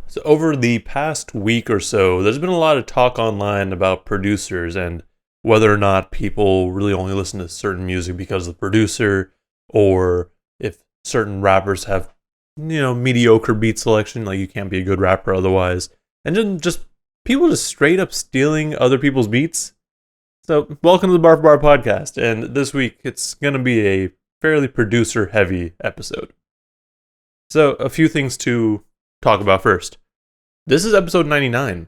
So over the past week or so, there's been a lot of talk online about producers and whether or not people really only listen to certain music because of the producer, or if certain rappers have, mediocre beat selection, like you can't be a good rapper otherwise. And then just people just straight up stealing other people's beats. So welcome to the Bar for Bar podcast, and this week it's going to be a fairly producer heavy episode. So a few things to talk about first. This is episode 99.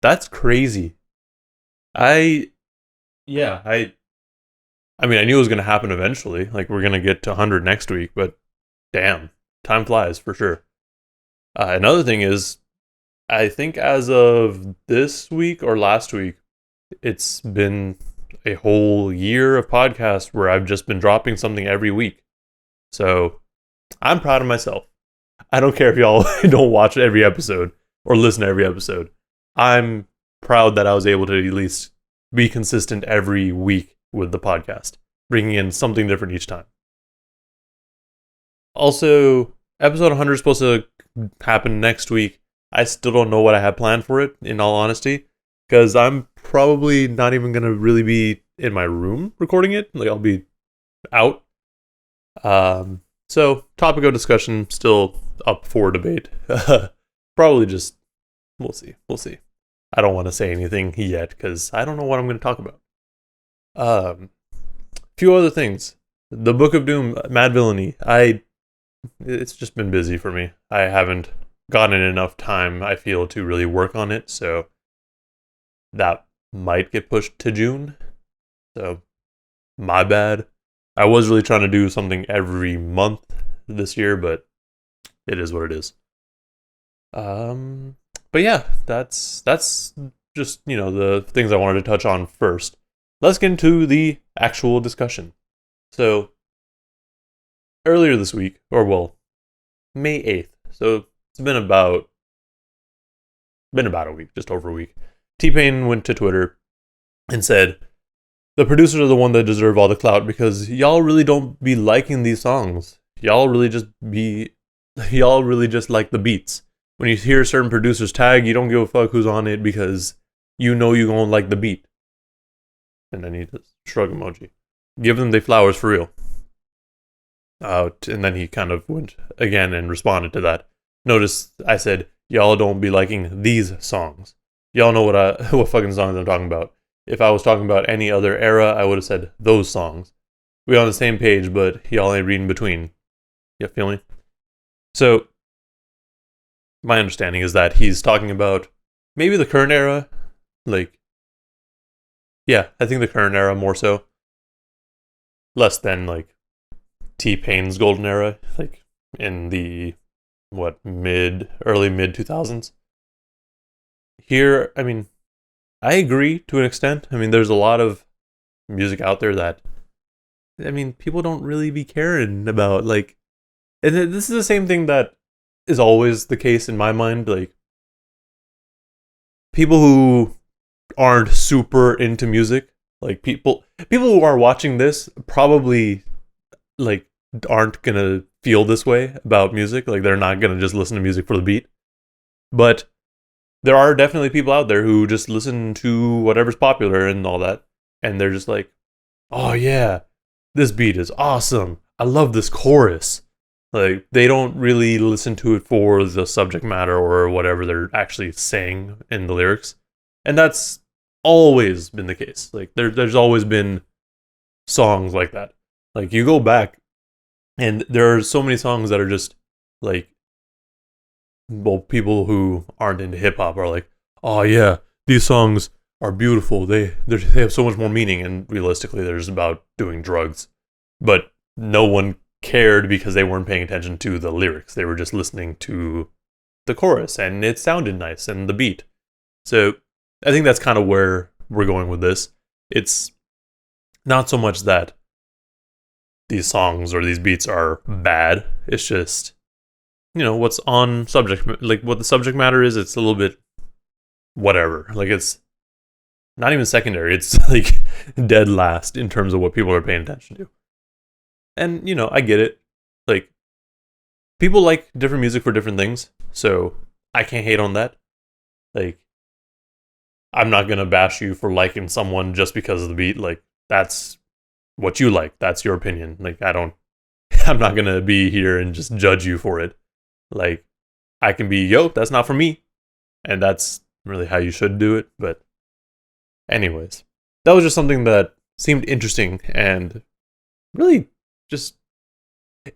That's crazy. I mean, I knew it was going to happen eventually. Like, we're going to get to 100 next week, but damn, time flies for sure. Another thing is, I think as of this week or last week, it's been a whole year of podcasts where I've just been dropping something every week. So I'm proud of myself. I don't care if y'all don't watch every episode or listen to every episode. I'm proud that I was able to at least be consistent every week with the podcast, bringing in something different each time. Also, episode 100 is supposed to happen next week. I still don't know what I have planned for it, in all honesty, because I'm probably not even going to really be in my room recording it. Like, I'll be out. So, topic of discussion still up for debate. Probably just, we'll see. I don't want to say anything yet, because I don't know what I'm going to talk about. Few other things. The Book of Doom, Mad Villainy. It's just been busy for me. I haven't gotten enough time, I feel, to really work on it, so that might get pushed to June. So, my bad. I was really trying to do something every month this year, but it is what it is. But yeah, that's just, the things I wanted to touch on first. Let's get into the actual discussion. So, earlier this week, May 8th, so it's been about a week, just over a week, T-Pain went to Twitter and said, "The producers are the one that deserve all the clout because y'all really don't be liking these songs. Y'all really just like the beats. When you hear certain producers tag, you don't give a fuck who's on it because you know you gonna like the beat." And then he just shrug emoji. Give them the flowers for real. And then he kind of went again and responded to that. Notice I said, y'all don't be liking these songs. Y'all know what fucking songs I'm talking about. If I was talking about any other era, I would have said those songs. We on the same page, but y'all ain't reading between. You feel me? So, my understanding is that he's talking about maybe the current era. Like, yeah, I think the current era more so. Less than, like, T-Pain's golden era, like, in the, early mid 2000s. Here, I mean, I agree to an extent. I mean, there's a lot of music out there that, people don't really be caring about, like, and this is the same thing that is always the case in my mind, like, people who aren't super into music, like, people who are watching this probably, like, aren't gonna feel this way about music, like, they're not gonna just listen to music for the beat, but there are definitely people out there who just listen to whatever's popular and all that, and they're just like, oh yeah, this beat is awesome, I love this chorus. Like, they don't really listen to it for the subject matter or whatever they're actually saying in the lyrics. And that's always been the case. Like, there's always been songs like that. Like, you go back, and there are so many songs that are just, like, people who aren't into hip-hop are like, oh yeah, these songs are beautiful. They have so much more meaning, and realistically, they're just about doing drugs. But no one cared because they weren't paying attention to the lyrics. They were just listening to the chorus, and it sounded nice, and the beat. So I think that's kind of where we're going with this. It's not so much that these songs or these beats are bad. It's just, what's on subject, like what the subject matter is, it's a little bit whatever. Like, it's not even secondary. It's like dead last in terms of what people are paying attention to. And, I get it. Like, people like different music for different things, so I can't hate on that. Like, I'm not gonna bash you for liking someone just because of the beat. Like, that's what you like. That's your opinion. Like, I'm not gonna be here and just judge you for it. Like, I can be, yo, that's not for me. And that's really how you should do it. But anyways, that was just something that seemed interesting and really just,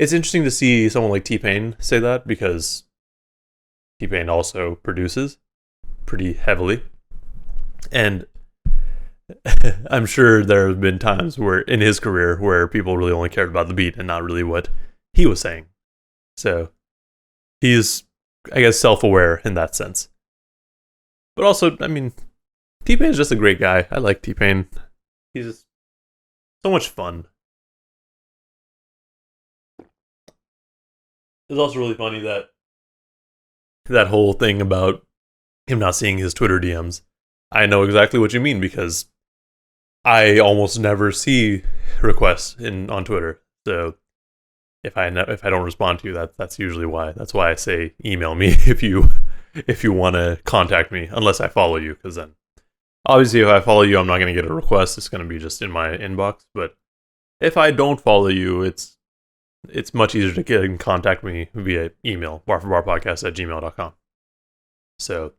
it's interesting to see someone like T-Pain say that, because T-Pain also produces pretty heavily. And I'm sure there have been times where in his career where people really only cared about the beat and not really what he was saying. So he's, I guess, self-aware in that sense. But also, I mean, T-Pain's just a great guy. I like T-Pain. He's just so much fun. It's also really funny that whole thing about him not seeing his Twitter DMs. I know exactly what you mean, because I almost never see requests on Twitter. So if I don't respond to you, that's usually why. That's why I say email me if you want to contact me, unless I follow you, because then obviously if I follow you, I'm not going to get a request. It's going to be just in my inbox. But if I don't follow you, it's much easier to get in contact with me via email, barforbarpodcast@gmail.com. So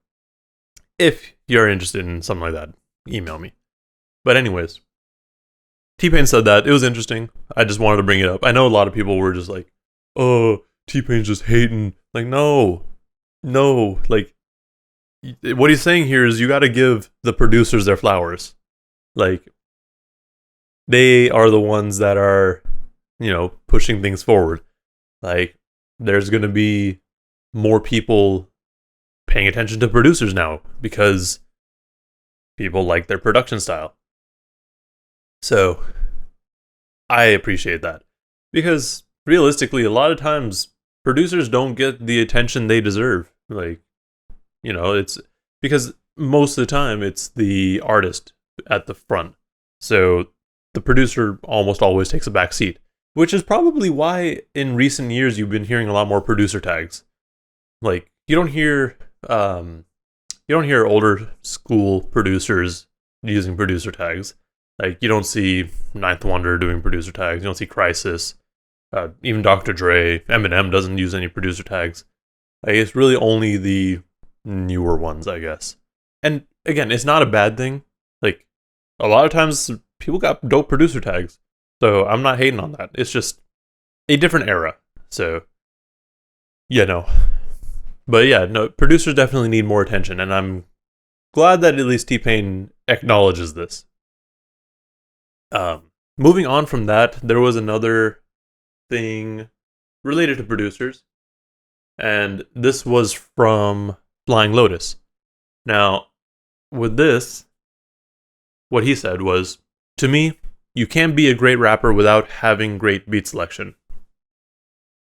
if you're interested in something like that, email me. But anyways, T-Pain said that. It was interesting. I just wanted to bring it up. I know a lot of people were just like, oh, T-Pain's just hating. Like, no. Like, what he's saying here is you got to give the producers their flowers. Like, they are the ones that are, pushing things forward. Like, there's going to be more people paying attention to producers now because people like their production style. So I appreciate that, because realistically, a lot of times producers don't get the attention they deserve. Like, it's because most of the time it's the artist at the front. So the producer almost always takes a back seat, which is probably why in recent years you've been hearing a lot more producer tags. Like, you don't hear older school producers using producer tags. Like, you don't see Ninth Wonder doing producer tags. You don't see Crisis. Even Dr. Dre, Eminem doesn't use any producer tags. Like, it's really only the newer ones, I guess. And again, it's not a bad thing. Like, a lot of times people got dope producer tags. So I'm not hating on that. It's just a different era. So, But yeah, no, producers definitely need more attention. And I'm glad that at least T-Pain acknowledges this. Moving on from that, there was another thing related to producers, and this was from Flying Lotus. Now, with this, what he said was, to me, you can't be a great rapper without having great beat selection.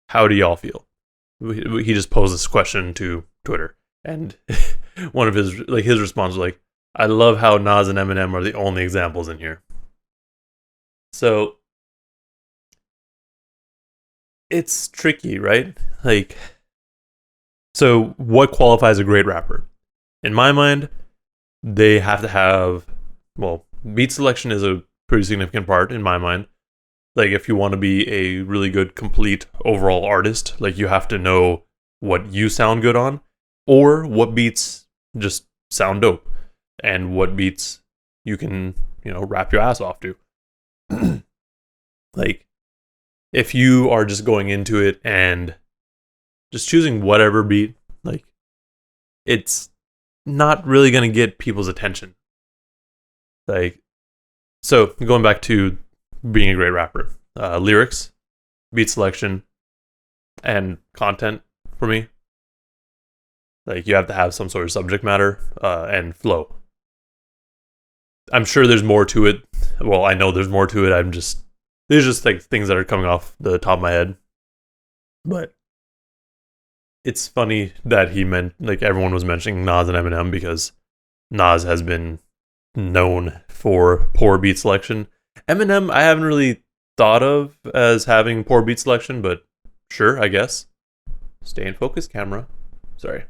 How do y'all feel? He just posed this question to Twitter, and one of his response was like, I love how Nas and Eminem are the only examples in here. So it's tricky, right? Like, so what qualifies a great rapper? In my mind, they have to have, beat selection is a pretty significant part in my mind. Like, if you want to be a really good, complete overall artist, like, you have to know what you sound good on, or what beats just sound dope, and what beats you can, rap your ass off to. Like, if you are just going into it and just choosing whatever beat, like, it's not really going to get people's attention. Like, so going back to being a great rapper, lyrics, beat selection, and content for me. Like, you have to have some sort of subject matter and flow. I'm sure there's more to it. Well, I know there's more to it. There's just like things that are coming off the top of my head. But it's funny that he meant, like, everyone was mentioning Nas and Eminem, because Nas has been known for poor beat selection. Eminem, I haven't really thought of as having poor beat selection, but sure, I guess. Stay in focus, camera. Sorry.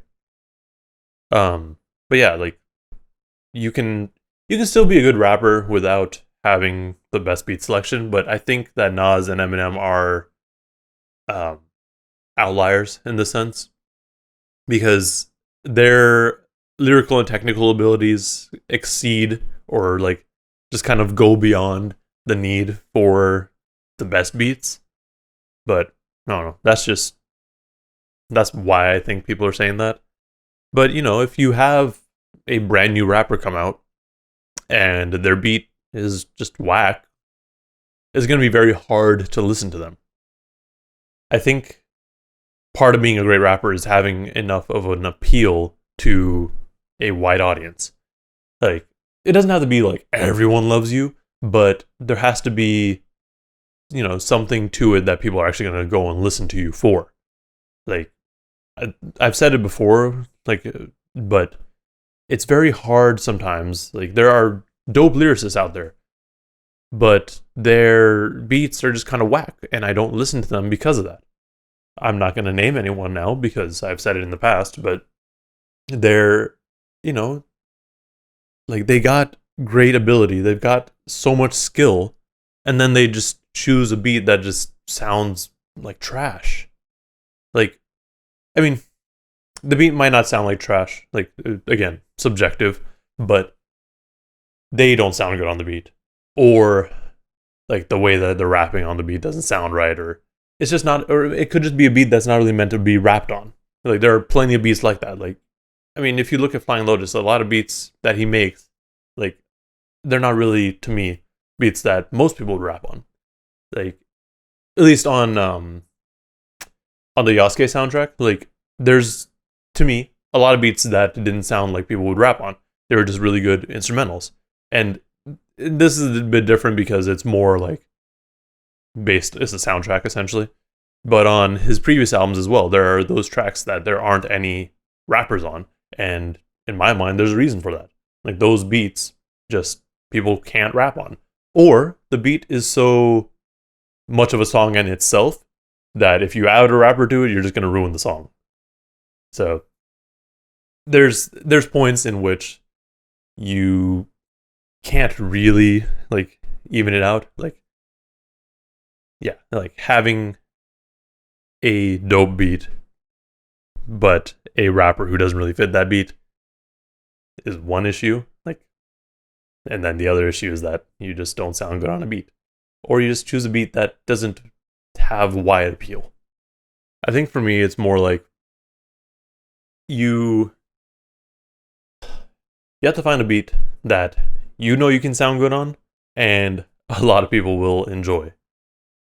But yeah, like you can still be a good rapper without having the best beat selection, but I think that Nas and Eminem are outliers in this sense because their lyrical and technical abilities exceed or like just kind of go beyond the need for the best beats. But I don't know. That's why I think people are saying that. But if you have a brand new rapper come out and their beat is just whack, it's going to be very hard to listen to them. I think part of being a great rapper is having enough of an appeal to a wide audience. Like, it doesn't have to be like everyone loves you, but there has to be, something to it that people are actually going to go and listen to you for. Like, I've said it before, like, but it's very hard sometimes. Like, there are dope lyricists out there, but their beats are just kind of whack, and I don't listen to them because of that. I'm not going to name anyone now because I've said it in the past, but they're, like, they got great ability. They've got so much skill, and then they just choose a beat that just sounds like trash. Like, I mean, the beat might not sound like trash, like, again, subjective, but they don't sound good on the beat. Or, like, the way that they're rapping on the beat doesn't sound right, or it's just not, or it could just be a beat that's not really meant to be rapped on. Like, there are plenty of beats like that. Like, I mean, if you look at Flying Lotus, a lot of beats that he makes, like, they're not really, to me, beats that most people would rap on. Like, at least on the Yasuke soundtrack, like, there's, to me, a lot of beats that didn't sound like people would rap on. They were just really good instrumentals. And this is a bit different because it's more like it's a soundtrack essentially. But on his previous albums as well, there are those tracks that there aren't any rappers on. And in my mind, there's a reason for that. Like, those beats, just people can't rap on. Or the beat is so much of a song in itself that if you add a rapper to it, you're just going to ruin the song. So there's points in which you can't really, like, even it out. Like, yeah, like having a dope beat but a rapper who doesn't really fit that beat is one issue. Like, and then the other issue is that you just don't sound good on a beat, or you just choose a beat that doesn't have wide appeal. I think for me, it's more like you have to find a beat that you can sound good on, and a lot of people will enjoy.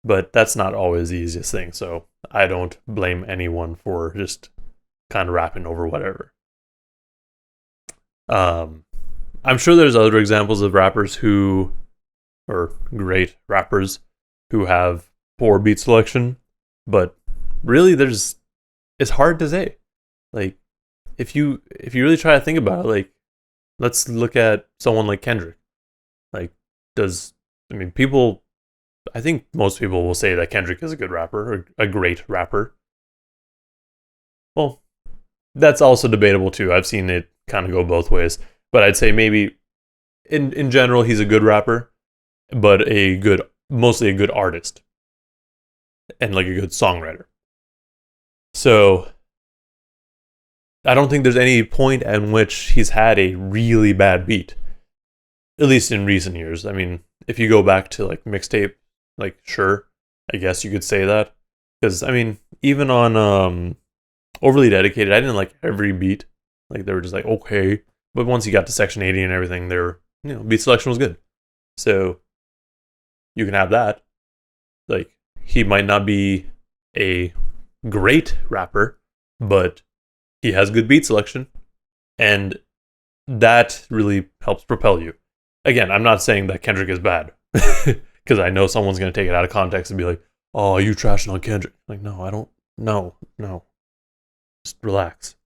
But that's not always the easiest thing, so I don't blame anyone for just kind of rapping over whatever. I'm sure there's other examples of rappers or great rappers who have poor beat selection, but really it's hard to say. Like, if you really try to think about it, like, let's look at someone like Kendrick. Like, I think most people will say that Kendrick is a good rapper, or a great rapper. Well, that's also debatable too. I've seen it kind of go both ways. But I'd say maybe in general he's a good rapper, but mostly a good artist. And like a good songwriter. So I don't think there's any point in which he's had a really bad beat. At least in recent years. I mean, if you go back to like mixtape, like, sure, I guess you could say that. Because, I mean, even on Overly Dedicated, I didn't like every beat. Like, they were just like, okay. But once you got to Section 80 and everything, beat selection was good. So you can have that. Like, he might not be a great rapper, but he has good beat selection. And that really helps propel you. Again, I'm not saying that Kendrick is bad. Because I know someone's going to take it out of context and be like, oh, you trashing on Kendrick. Like, no, I don't. No. Just relax.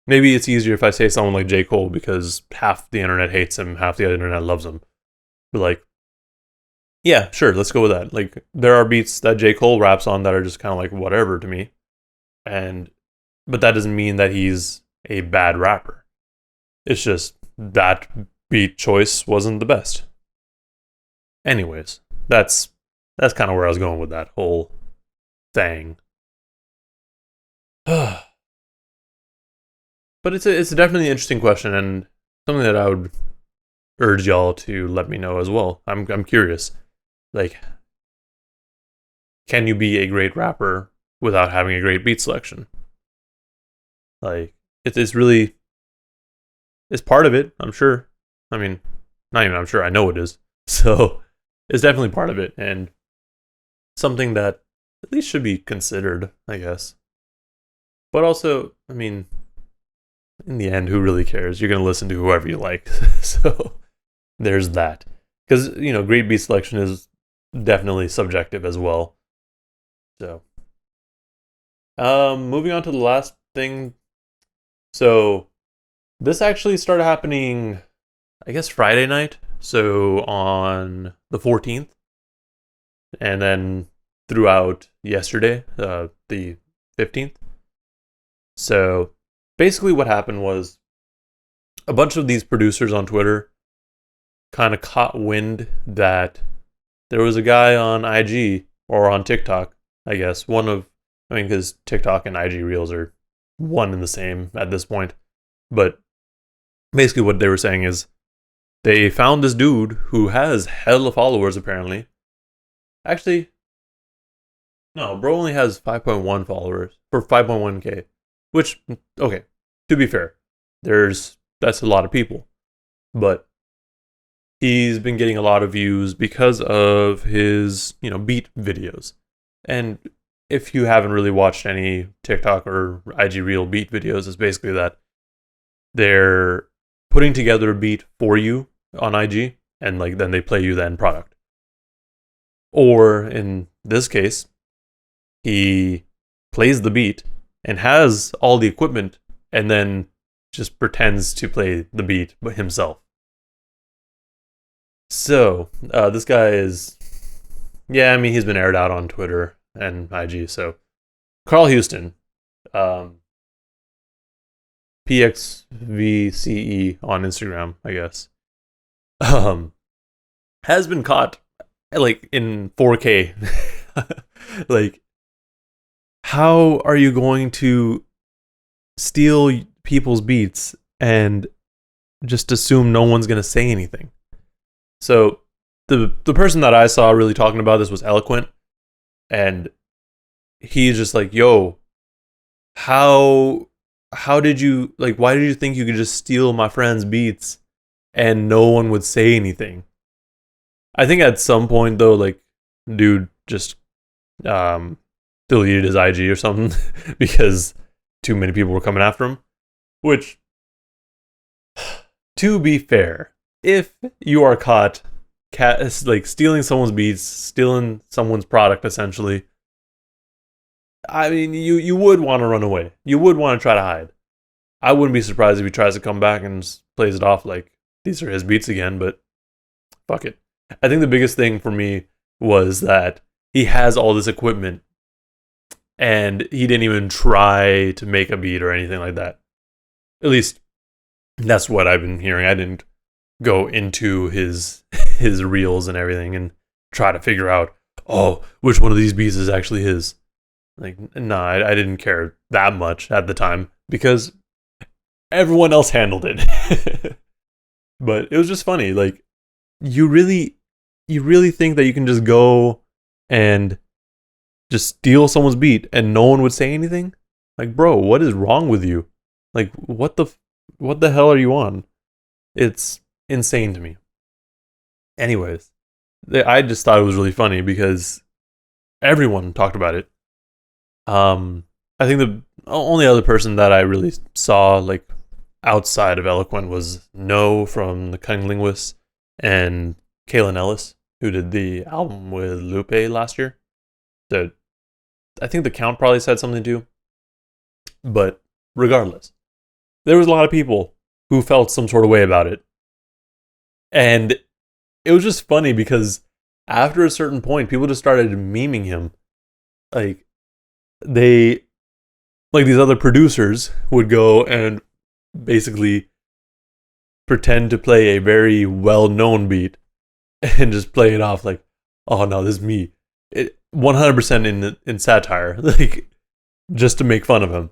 Maybe it's easier if I say someone like J. Cole because half the internet hates him, half the internet loves him. But like, yeah, sure, let's go with that. Like, there are beats that J. Cole raps on that are just kind of like whatever to me. But that doesn't mean that he's a bad rapper. It's just that beat choice wasn't the best. Anyways, that's kind of where I was going with that whole thing. But it's definitely an interesting question, and something that I would urge y'all to let me know as well. I'm curious. Like, can you be a great rapper without having a great beat selection? Like, it's really, it's part of it, I'm sure. I mean, not even I'm sure, I know it is. So, it's definitely part of it, and something that at least should be considered, I guess. But also, I mean, in the end, who really cares? You're going to listen to whoever you like. So, there's that. Because, great beat selection is definitely subjective as well. So, moving on to the last thing. So, this actually started happening, I guess, Friday night. So, on the 14th. And then throughout yesterday, the 15th. So, basically what happened was a bunch of these producers on Twitter kind of caught wind that there was a guy on IG or on TikTok, I guess. Because TikTok and IG Reels are one and the same at this point. But basically what they were saying is they found this dude who has hella followers apparently. Actually, no, bro only has 5.1 followers for 5.1k. Which, okay, to be fair, that's a lot of people. But he's been getting a lot of views because of his, beat videos. And if you haven't really watched any TikTok or IG Reel beat videos, it's basically that they're putting together a beat for you on IG, and then they play you the end product. Or in this case, he plays the beat and has all the equipment, and then just pretends to play the beat by himself. So, this guy is, he's been aired out on Twitter and IG. So, Carl Houston, pxvce on Instagram, I guess, has been caught, in 4K. How are you going to steal people's beats and just assume no one's going to say anything? So the person that I saw really talking about this was Eloquent, and he's just like, yo, how did you, why did you think you could just steal my friend's beats and no one would say anything? I think at some point though, dude just deleted his IG or something because too many people were coming after him. Which, to be fair, if you are caught stealing someone's beats, stealing someone's product, essentially, I mean, you would want to run away. You would want to try to hide. I wouldn't be surprised if he tries to come back and plays it off like these are his beats again, but fuck it. I think the biggest thing for me was that he has all this equipment and he didn't even try to make a beat or anything like that. At least that's what I've been hearing. I didn't go into his reels and everything and try to figure out, which one of these beats is actually his. I didn't care that much at the time because everyone else handled it. But it was just funny. You really think that you can just go and just steal someone's beat and no one would say anything? Bro, what is wrong with you? What the hell are you on? It's insane to me. Anyways, I just thought it was really funny because everyone talked about it. I think the only other person that I really saw outside of Eloquent was No from the Cunning Linguists and Kaylin Ellis, who did the album with Lupe last year. I think the count probably said something too. But regardless, there was a lot of people who felt some sort of way about it. And it was just funny because after a certain point, people just started memeing him. They like these other producers would go and basically pretend to play a very well-known beat and just play it off like, oh no, this is me. 100% in satire, like just to make fun of him.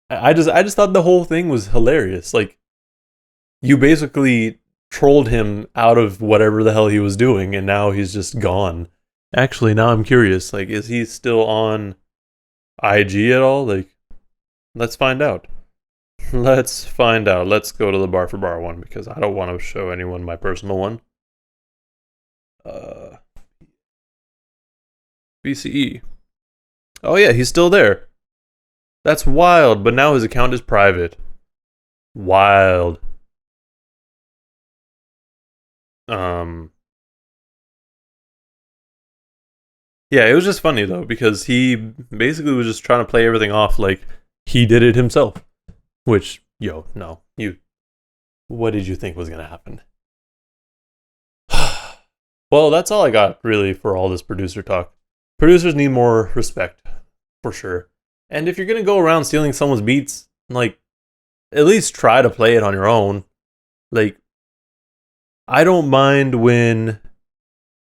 I just thought the whole thing was hilarious. Like, you basically trolled him out of whatever the hell he was doing, and now he's just gone. Actually, now I'm curious. Like, is he still on IG at all? Like, let's find out. Let's find out. Let's go to the bar for bar one because I don't want to show anyone my personal one. pxvce. Oh yeah, he's still there. That's wild, but now his account is private. Wild. Yeah, it was just funny though because he basically was just trying to play everything off like he did it himself. Which, no, what did you think was gonna happen? Well, that's all I got really for all this producer talk. Producers need more respect, for sure. And if you're gonna go around stealing someone's beats, like, at least try to play it on your own. Like, I don't mind when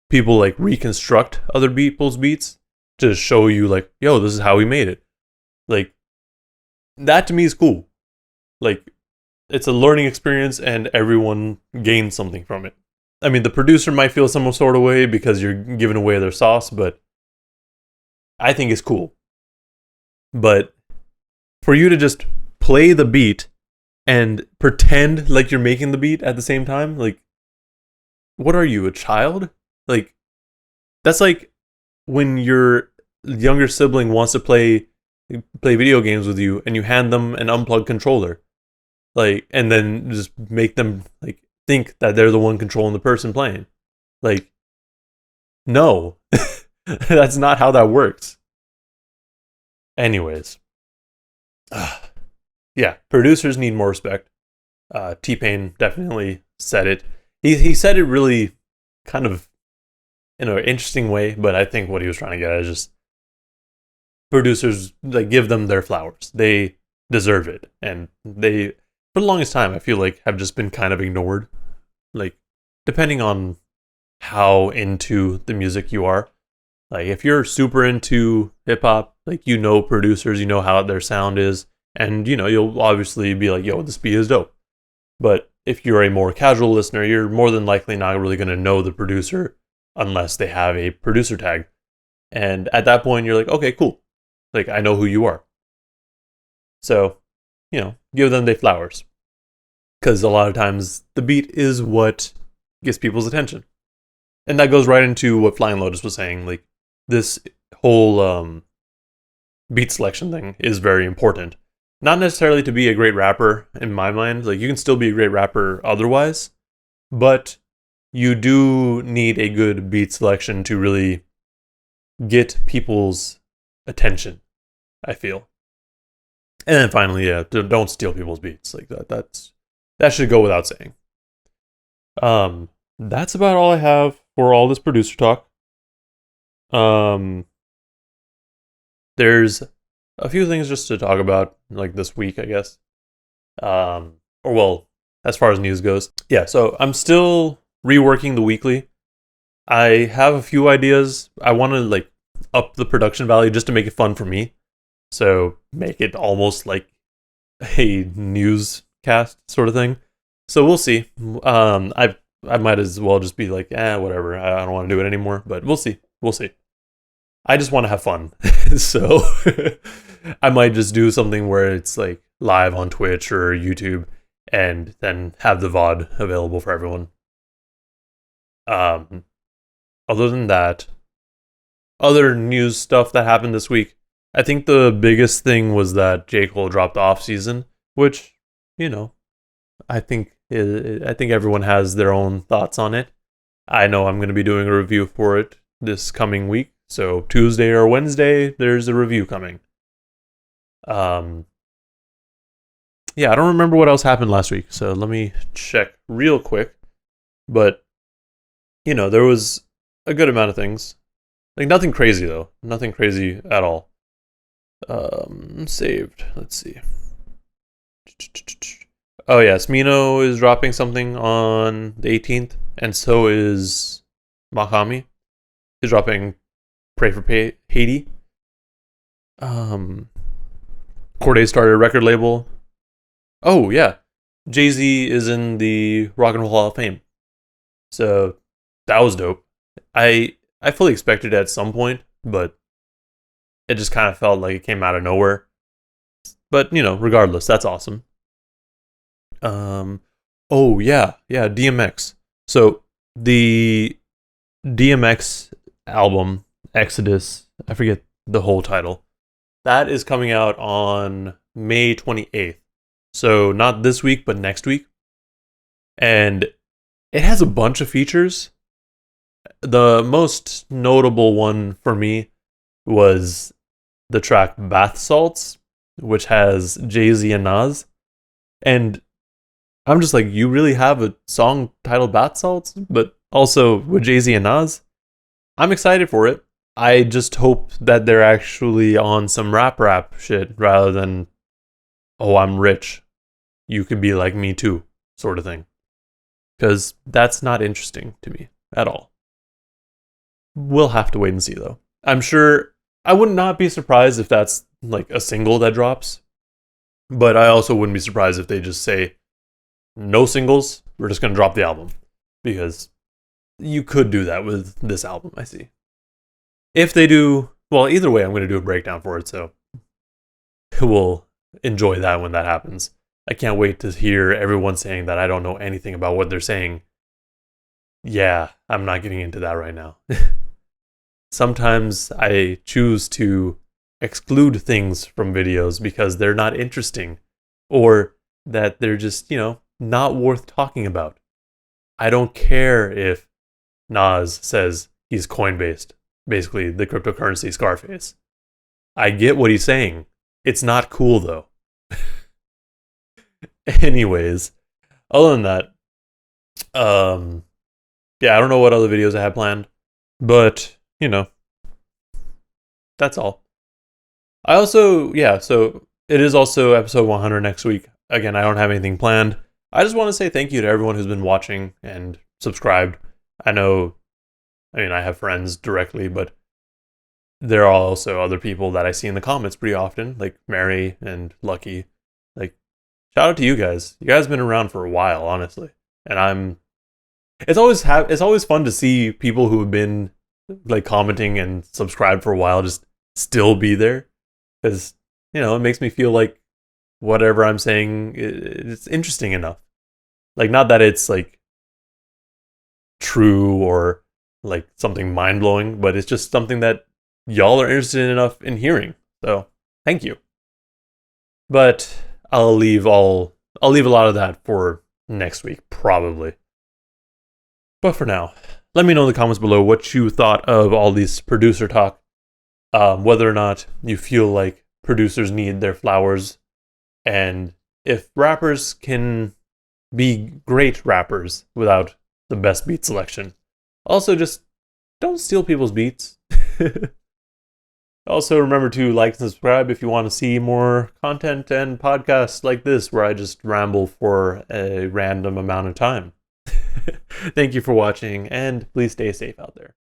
people like reconstruct other people's beats to show you like, yo, this is how we made it. Like, that to me is cool. Like, it's a learning experience and everyone gains something from it. I mean, the producer might feel some sort of way because you're giving away their sauce, but I think it's cool. But for you to just play the beat and pretend like you're making the beat at the same time, like, what are you, a child? Like, that's like when your younger sibling wants to play video games with you and you hand them an unplugged controller. Like, and then just make them like think that they're the one controlling the person playing. Like, no. That's not how that works. Anyways. Yeah, producers need more respect. T-Pain definitely said it. He said it really kind of in an interesting way, but I think what he was trying to get at is just producers, like, give them their flowers. They deserve it. And they, for the longest time, I feel like have just been kind of ignored. Like, depending on how into the music you are. Like, if you're super into hip-hop, like, producers, how their sound is, and, you'll obviously be like, yo, this beat is dope. But if you're a more casual listener, you're more than likely not really going to know the producer unless they have a producer tag. And at that point, you're like, okay, cool. Like, I know who you are. So, give them their flowers. Because a lot of times, the beat is what gets people's attention. And that goes right into what Flying Lotus was saying. Like, this whole beat selection thing is very important. Not necessarily to be a great rapper, in my mind. Like, you can still be a great rapper otherwise. But you do need a good beat selection to really get people's attention, I feel. And then finally, yeah, don't steal people's beats. Like, that should go without saying. That's about all I have for all this producer talk. There's a few things just to talk about, like, this week, I guess. As far as news goes. Yeah, so I'm still reworking the weekly. I have a few ideas. I want to, like, up the production value just to make it fun for me. So make it almost like a newscast sort of thing. So we'll see. I might as well just be like, whatever. I don't want to do it anymore. But we'll see. I just want to have fun. So I might just do something where it's like live on Twitch or YouTube and then have the VOD available for everyone. Other than that, other news stuff that happened this week, I think the biggest thing was that J. Cole dropped Off Season, which, I think everyone has their own thoughts on it. I know I'm going to be doing a review for it this coming week. So Tuesday or Wednesday, there's a review coming. Yeah, I don't remember what else happened last week. So let me check real quick. But, there was a good amount of things. Like, nothing crazy, though. Nothing crazy at all. Saved. Let's see. Oh yeah, Smino is dropping something on the 18th, and so is Makami. He's dropping Pray for Haiti. Corday started a record label. Oh yeah, Jay-Z is in the Rock and Roll Hall of Fame. So that was dope. I fully expected it at some point, but it just kind of felt like it came out of nowhere. But regardless, that's awesome. Oh yeah, DMX. So the Dmx Album Exodus, I forget the whole title. That is coming out on May 28th. So not this week, but next week. And it has a bunch of features. The most notable one for me was the track Bath Salts, which has Jay-Z and Nas. And I'm just like, you really have a song titled Bath Salts? But also with Jay-Z and Nas? I'm excited for it. I just hope that they're actually on some rap shit rather than, oh, I'm rich, you could be like me too, sort of thing. Because that's not interesting to me at all. We'll have to wait and see though. I'm sure I would not be surprised if that's like a single that drops. But I also wouldn't be surprised if they just say, no singles, we're just going to drop the album. Because you could do that with this album, I see. If they do, well, either way, I'm going to do a breakdown for it, so we'll enjoy that when that happens. I can't wait to hear everyone saying that I don't know anything about what they're saying. Yeah, I'm not getting into that right now. Sometimes I choose to exclude things from videos because they're not interesting or that they're just, not worth talking about. I don't care if Nas says he's Coinbase, basically the cryptocurrency Scarface. I get what he's saying. It's not cool though. Anyways, other than that, yeah, I don't know what other videos I have planned, but that's all. I also, so it is also episode 100 next week. Again, I don't have anything planned. I just want to say thank you to everyone who's been watching and subscribed. I have friends directly, but there are also other people that I see in the comments pretty often, like Mary and Lucky. Like, shout out to you guys. You guys have been around for a while, honestly. And it's always fun to see people who have been like commenting and subscribed for a while just still be there. Because, it makes me feel like whatever I'm saying, it's interesting enough. Like, not that it's like true or like something mind-blowing, but it's just something that y'all are interested enough in hearing. So thank you. But I'll leave a lot of that for next week, probably. But for now, let me know in the comments below what you thought of all these producer talk. Whether or not you feel like producers need their flowers, and if rappers can be great rappers without the best beat selection. Also, just don't steal people's beats. Also, remember to like and subscribe if you want to see more content and podcasts like this where I just ramble for a random amount of time. Thank you for watching, and please stay safe out there.